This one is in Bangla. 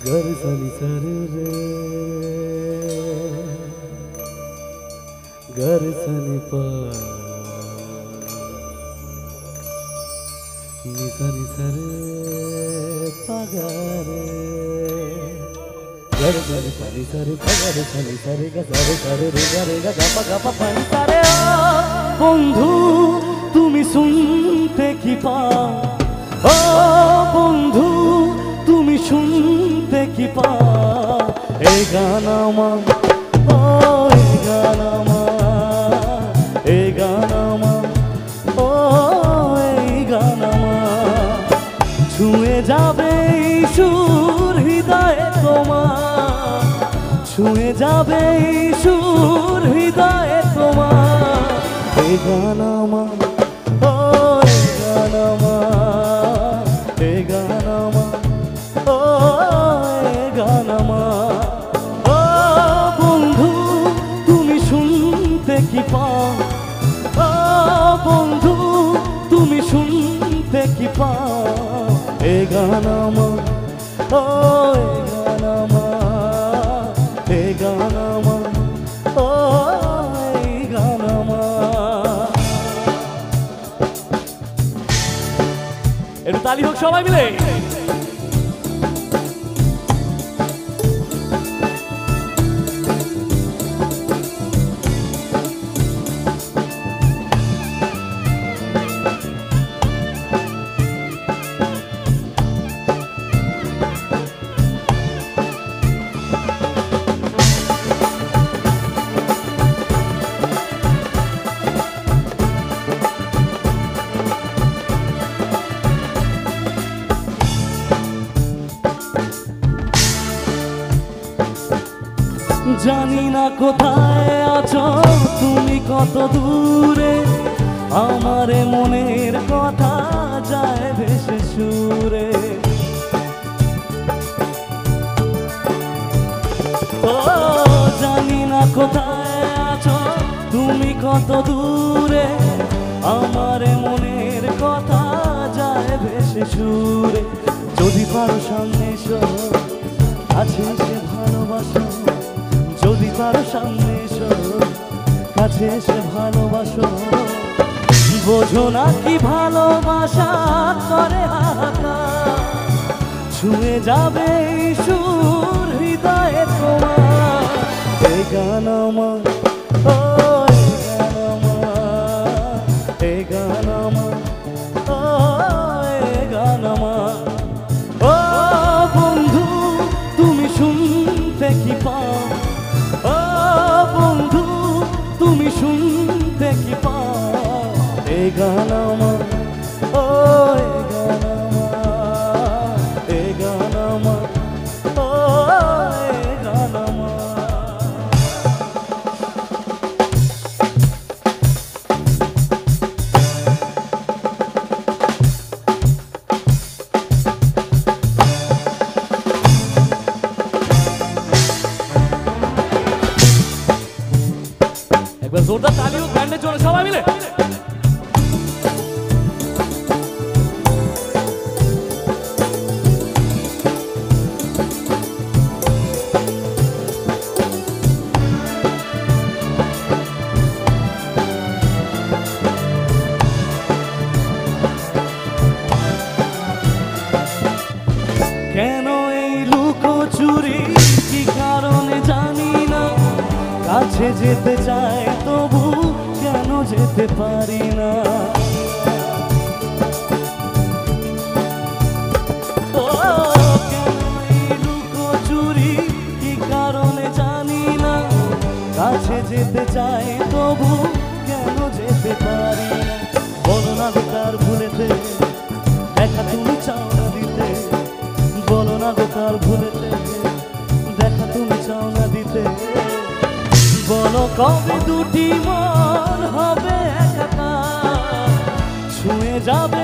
घर सनी सर रे घर सनी पा निसनी सर पगार घर सनी सनी सर पगार सनी सर गरे सर रे गरे गा पा पानी सारे बंधु तुमी सुनते की पाओ ओ बंधु तुमी सुनते की पाओ ए गाना मा ओ ए गाना मा ए गाना मा ओ ए गाना मा छुए जाबे सुर हृदय তোমার छुए जाबे सुर हृदय তোমার ए गाना मा ओ ए गाना मा ए गाना मा ओ ए गाना मा ओ बंधु तुमी सुनते की पाओ ओ बंधु तुमी सुनते की पाओ ए गाना मा ओ ए गाना मा ए गाना मा ओ ए गाना मा একটু তালি হোক সবাই মিলে জানি না কোথায় আছো তুমি কত দূরে আমারে মনের কথা যায় ভেসে সুরে ও জানি না কোথায় আছো তুমি কত দূরে আমারে মনের কথা যায় ভেসে সুরে যদি পারো সামনে এসো কাছে এসে ভালোবাসো যদি পারো সামনে এসো কাছে এসে ভালোবাসো বোঝো না কি ভালোবাসা করে হাহাকার ছুঁয়ে যাবে সুর হৃদয়ে তোমার এই গানা মা ও এই গানা মা এই গানা মা ও এই গানা মা ও বন্ধু তুমি শুনতে কি পাও ও বন্ধু তুমি শুনতে কি পাও এই গানা মা ও এই গানা মা এই গানা মা ও এই গানা মা একবার জোরদার তালি হোক ব্যান্ডের জন্য সবাই মিলে কেন এই লুকোচুরি কি কারণে জানি না কাছে যেতে চাই তবু কেন যেতে পারি না ও কেন এই লুকোচুরি কি কারণে জানি না কাছে যেতে চাই তবু কেন যেতে পারি না বলো না বেকার ভুলেতে দেখা তুমি চাও না দিতে বলো না বেকার ভুলেতে দেখা তুমি চাও না দিতে বলো কবে দুটি মন হবে একাকার ছুঁয়ে যাবে